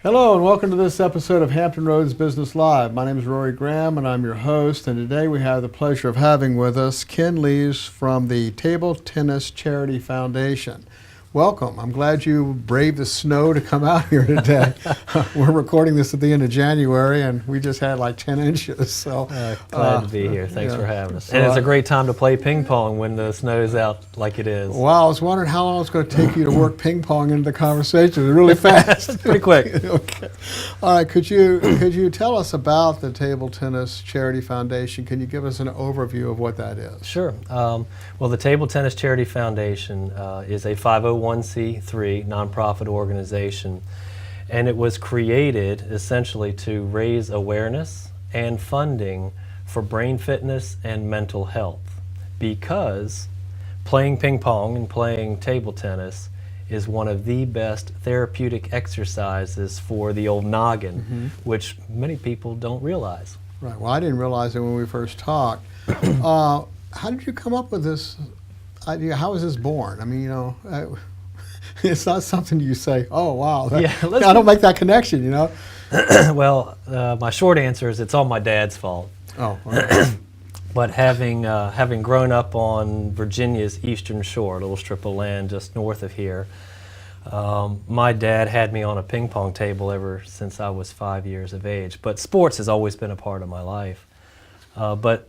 Hello and welcome to this episode of Hampton Roads Business Live. My name is Rory Graham and I'm your host, and today we have the pleasure of having with us Ken Lees from the Table Tennis Charity Foundation. Welcome. I'm glad you braved the snow to come out here today. We're recording this at the end of January and we just had like 10 inches. So glad to be here. Thanks for having us. And it's a great time to play ping pong when the snow's out like it is. Well, I was wondering how long it's going to take you to work ping pong into the conversation. It's really fast. Pretty quick. Okay. All right. Could you tell us about the Table Tennis Charity Foundation? Can you give us an overview of what that is? Sure. Well, the Table Tennis Charity Foundation is a 501c3 nonprofit organization, and it was created essentially to raise awareness and funding for brain fitness and mental health, because playing ping pong and playing table tennis is one of the best therapeutic exercises for the old noggin, which many people don't realize. Right. Well, I didn't realize it when we first talked. How did you come up with this idea? How was this born? I mean, it's not something you say, oh, wow. I don't make that connection, you know? Well, my short answer is it's all my dad's fault. Oh, okay. But having grown up on Virginia's eastern shore, a little strip of land just north of here, my dad had me on a ping pong table ever since I was 5 years of age. But sports has always been a part of my life. But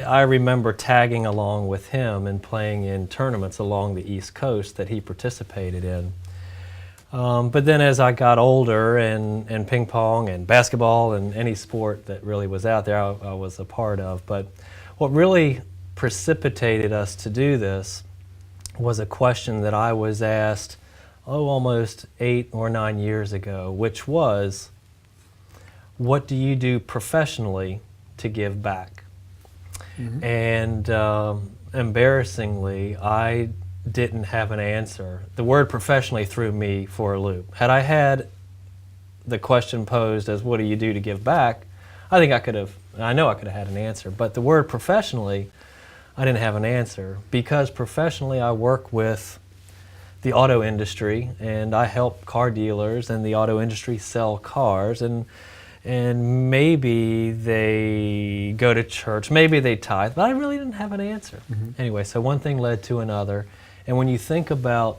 I remember tagging along with him and playing in tournaments along the East Coast that he participated in. But then as I got older, and ping pong and basketball and any sport that really was out there, I was a part of. But what really precipitated us to do this was a question that I was asked, almost 8 or 9 years ago, which was, what do you do professionally to give back? And embarrassingly, I didn't have an answer. The word professionally threw me for a loop. Had I had the question posed as, what do you do to give back? I think I know I could have had an answer. But the word professionally, I didn't have an answer, because professionally I work with the auto industry, and I help car dealers and the auto industry sell cars, and maybe they go to church, maybe they tithe, but I really didn't have an answer. Anyway, so one thing led to another. And when you think about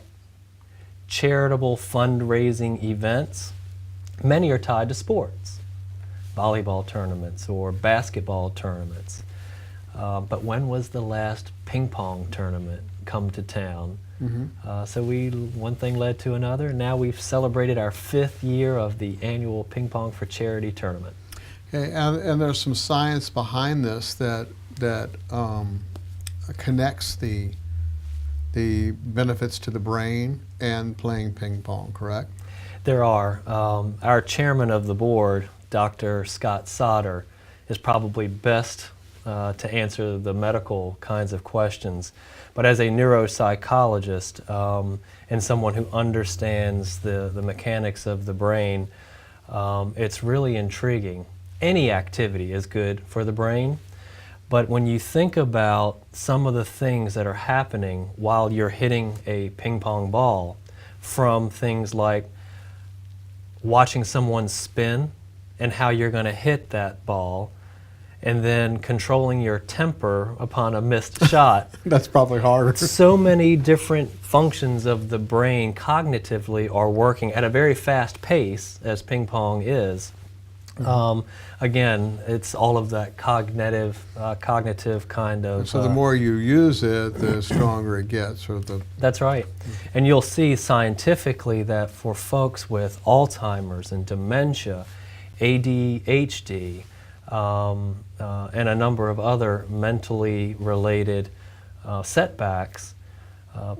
charitable fundraising events, many are tied to sports, volleyball tournaments or basketball tournaments. But when was the last ping pong tournament come to town? So one thing led to another, and now we've celebrated our 5th year of the annual Ping Pong for Charity tournament. Okay, and there's some science behind this that connects the benefits to the brain and playing ping pong, correct? There are. Our chairman of the board, Dr. Scott Sauter, is probably best to answer the medical kinds of questions. But as a neuropsychologist and someone who understands the mechanics of the brain, it's really intriguing. Any activity is good for the brain, but when you think about some of the things that are happening while you're hitting a ping pong ball, from things like watching someone spin and how you're going to hit that ball, and then controlling your temper upon a missed shot. That's probably harder. So many different functions of the brain cognitively are working at a very fast pace, as ping pong is. Again, it's all of that cognitive kind of... So the more you use it, the stronger it gets. That's right. And you'll see scientifically that for folks with Alzheimer's and dementia, ADHD, and a number of other mentally related setbacks,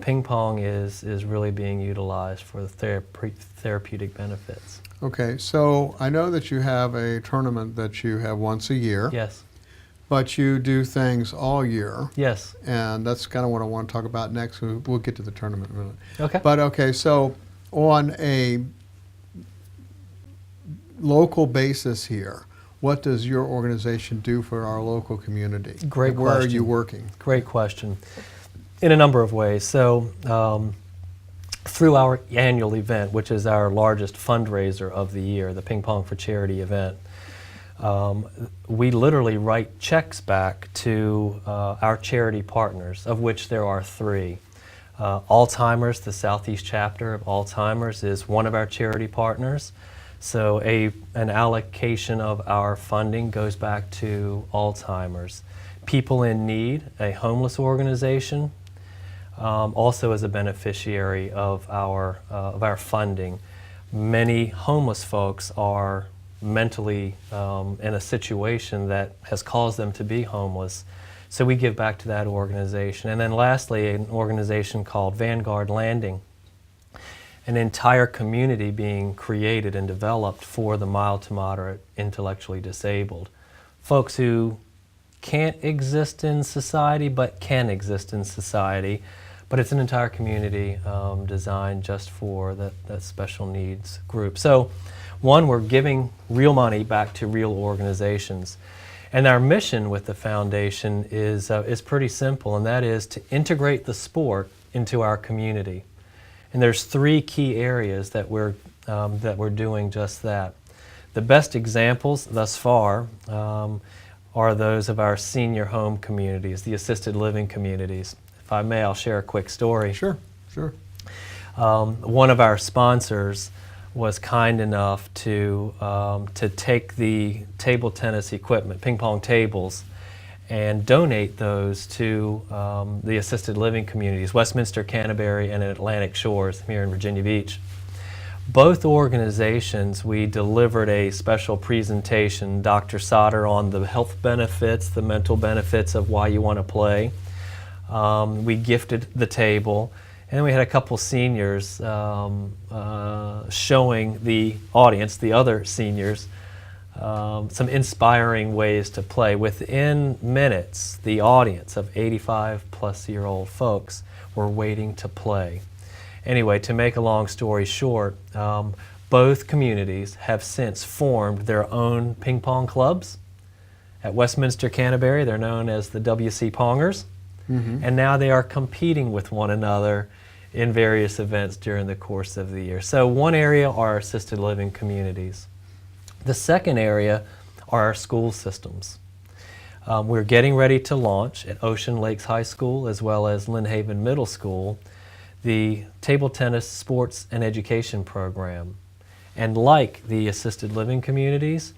ping pong is really being utilized for the therapeutic benefits. Okay, so I know that you have a tournament that you have once a year. Yes. But you do things all year. Yes. And that's kind of what I want to talk about next. We'll get to the tournament in a minute. Okay. But okay, so on a local basis here, what does your organization do for our local community? Great question. Where are you working? Great question. In a number of ways. So through our annual event, which is our largest fundraiser of the year, the Ping-Pong for Charity event. We literally write checks back to our charity partners, of which there are 3. Alzheimer's, the Southeast chapter of Alzheimer's, is one of our charity partners. So an allocation of our funding goes back to Alzheimer's. People in Need, a homeless organization, also is a beneficiary of our funding. Many homeless folks are mentally in a situation that has caused them to be homeless. So we give back to that organization. And then lastly, an organization called Vanguard Landing, an entire community being created and developed for the mild to moderate intellectually disabled. Folks who can't exist in society but can exist in society. But it's an entire community designed just for that special needs group. So one, we're giving real money back to real organizations. And our mission with the foundation is pretty simple, and that is to integrate the sport into our community. And there's 3 key areas that we're doing just that. The best examples thus far are those of our senior home communities, the assisted living communities. If I may, I'll share a quick story. Sure, sure. One of our sponsors was kind enough to take the table tennis equipment, ping pong tables, and donate those to the assisted living communities, Westminster, Canterbury, and Atlantic Shores here in Virginia Beach. Both organizations, we delivered a special presentation, Dr. Sauter, on the health benefits, the mental benefits of why you want to play. We gifted the table, and then we had a couple seniors showing the audience, the other seniors, some inspiring ways to play. Within minutes, the audience of 85-plus-year-old folks were waiting to play. Anyway, to make a long story short, both communities have since formed their own ping pong clubs. At Westminster Canterbury, they're known as the WC Pongers. Mm-hmm. And now they are competing with one another in various events during the course of the year. So one area are assisted living communities. The second area are our school systems. We're getting ready to launch at Ocean Lakes High School as well as Lynn Haven Middle School the table tennis sports and education program. And like the assisted living communities,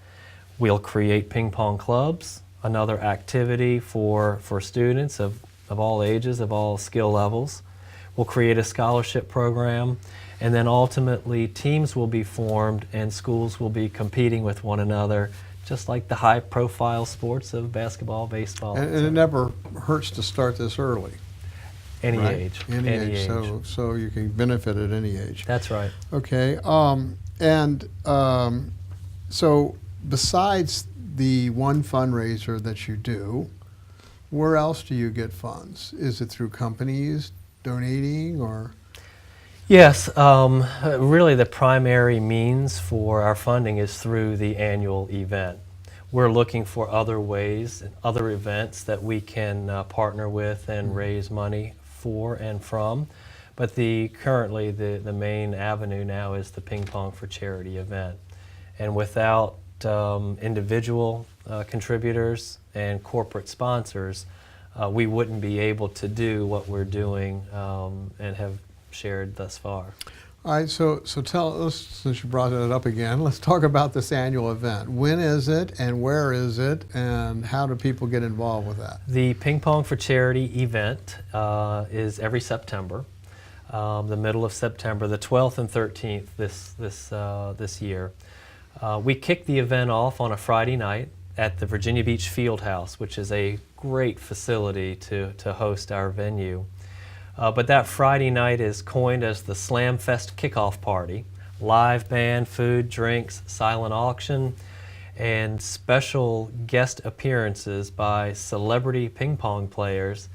we'll create ping pong clubs, another activity for students of all ages, of all skill levels. We'll create a scholarship program, and then ultimately teams will be formed and schools will be competing with one another, just like the high-profile sports of basketball, baseball. And it never hurts to start this early. Any right? age. Any age. So you can benefit at any age. That's right. Okay. So besides the one fundraiser that you do, where else do you get funds? Is it through companies donating or? Yes, really the primary means for our funding is through the annual event. We're looking for other ways and other events that we can partner with and raise money for and from. But currently the main avenue now is the Ping-Pong for Charity event. And without individual contributors and corporate sponsors, we wouldn't be able to do what we're doing and have shared thus far. All right, so tell us, since you brought it up again, let's talk about this annual event. When is it and where is it and how do people get involved with that? The Ping Pong for Charity event is every September, the middle of September, the 12th and 13th this year. We kick the event off on a Friday night at the Virginia Beach Fieldhouse, which is a great facility to host our venue. But that Friday night is coined as the Slam Fest kickoff party. Live band, food, drinks, silent auction, and special guest appearances by celebrity ping pong players,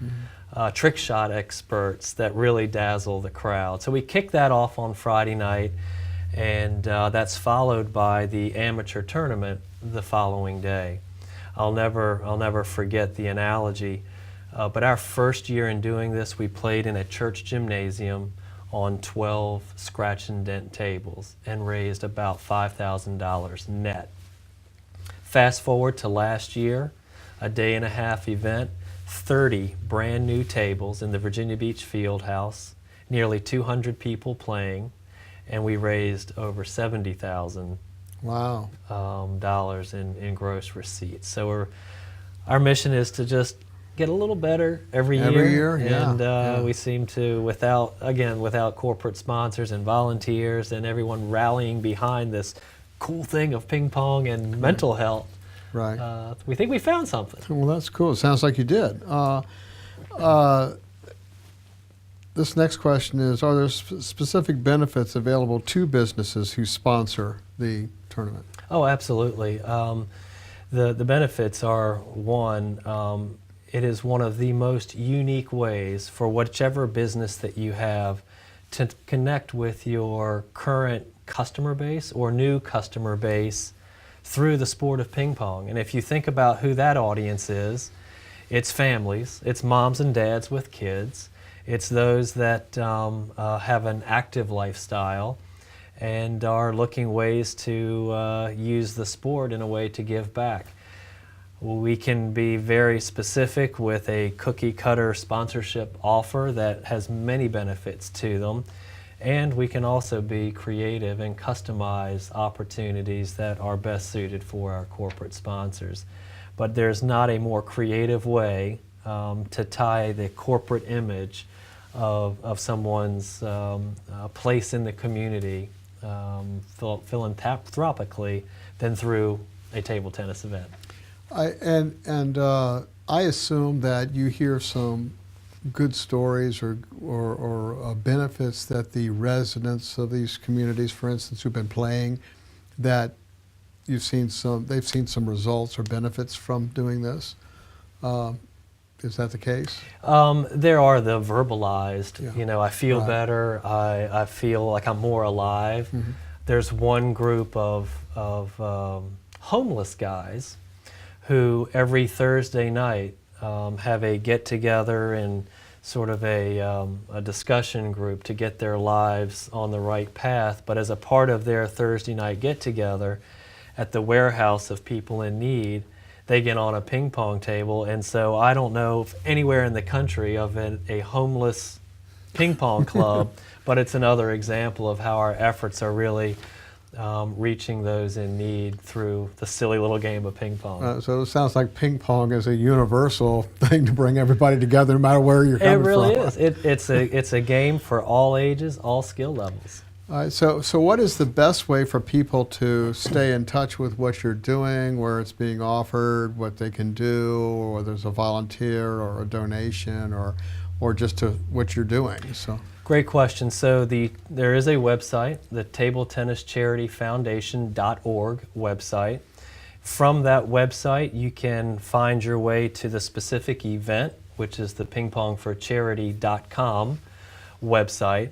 trick shot experts that really dazzle the crowd. So we kick that off on Friday night, and that's followed by the amateur tournament the following day. I'll never forget the analogy. But our first year in doing this, we played in a church gymnasium on 12 scratch and dent tables and raised about $5,000 net. Fast forward to last year, a day-and-a-half event, 30 brand new tables in the Virginia Beach Field House, nearly 200 people playing, and we raised over $70,000 Wow. dollars in gross receipts. So our mission is to just get a little better every year. Every year, yeah, And yeah. we seem to, without corporate sponsors and volunteers and everyone rallying behind this cool thing of ping pong and mental health, Right. we think we found something. Well, that's cool. It sounds like you did. This next question is, are there specific benefits available to businesses who sponsor the tournament? Oh, absolutely. The benefits are, one, it is one of the most unique ways for whichever business that you have to connect with your current customer base or new customer base through the sport of ping pong. And if you think about who that audience is, it's families, it's moms and dads with kids, it's those that have an active lifestyle and are looking ways to use the sport in a way to give back. We can be very specific with a cookie cutter sponsorship offer that has many benefits to them, and we can also be creative and customize opportunities that are best suited for our corporate sponsors. But there's not a more creative way to tie the corporate image of someone's place in the community philanthropically than through a table tennis event. I assume that you hear some good stories or benefits that the residents of these communities, for instance, who've been playing, that they've seen some results or benefits from doing this. Is that the case? There are the verbalized, Yeah. I feel Right. better, I feel like I'm more alive. Mm-hmm. There's one group of homeless guys who every Thursday night have a get-together and sort of a discussion group to get their lives on the right path. But as a part of their Thursday night get-together at the warehouse of people in need, they get on a ping pong table. And so I don't know if anywhere in the country of a homeless ping pong club, but it's another example of how our efforts are really reaching those in need through the silly little game of ping pong. So it sounds like ping pong is a universal thing to bring everybody together, no matter where you're coming from. It really is. It's a game for all ages, all skill levels. All right, so what is the best way for people to stay in touch with what you're doing, where it's being offered, what they can do, or whether there's a volunteer or a donation or just to what you're doing? So. Great question. So there is a website, the TableTennisCharityFoundation.org website. From that website, you can find your way to the specific event, which is the pingpongforcharity.com website.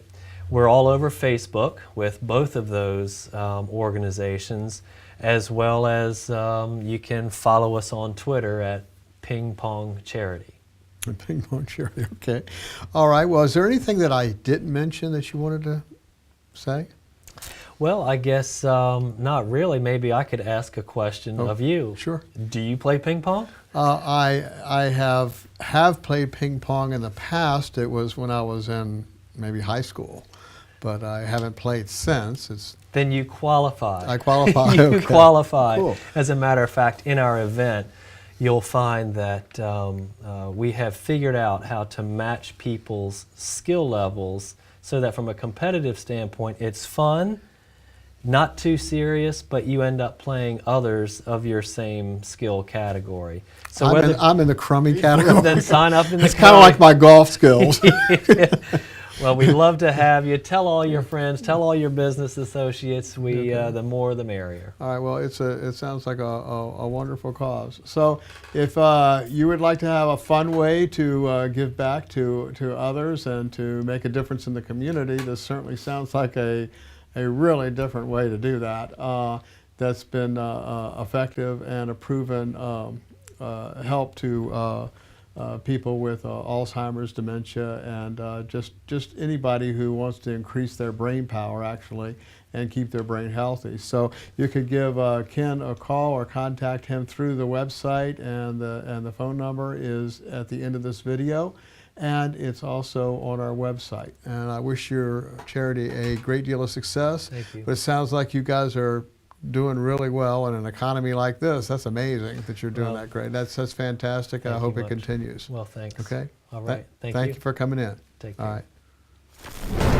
We're all over Facebook with both of those organizations, as well as you can follow us on Twitter at Ping Pong Charity. Ping pong charity, okay. All right, well, is there anything that I didn't mention that you wanted to say? Well, I guess not really. Maybe I could ask a question of you. Sure. Do you play ping pong? I have played ping pong in the past. It was when I was in maybe high school, but I haven't played since. Then you qualify. I qualify. You Okay. qualify. Cool. As a matter of fact, in our event, you'll find that we have figured out how to match people's skill levels so that from a competitive standpoint, it's fun, not too serious, but you end up playing others of your same skill category. So I'm in the crummy category. then sign up in the It's kind of like my golf skills. Well, we'd love to have you. Tell all your friends, tell all your business associates. The more the merrier. All right, well, it sounds like a wonderful cause. So if you would like to have a fun way to give back to others and to make a difference in the community, this certainly sounds like a really different way to do that. That's been effective and a proven help to people with Alzheimer's, dementia, and just anybody who wants to increase their brain power actually and keep their brain healthy. So you could give Ken a call or contact him through the website, and the phone number is at the end of this video, and it's also on our website. And I wish your charity a great deal of success. Thank you. But it sounds like you guys are doing really well in an economy like this. That's amazing that you're doing that great. That's fantastic, and I hope it continues. Well, thanks. Okay? All right. Thank Thank you. you for coming in. Take care. All right.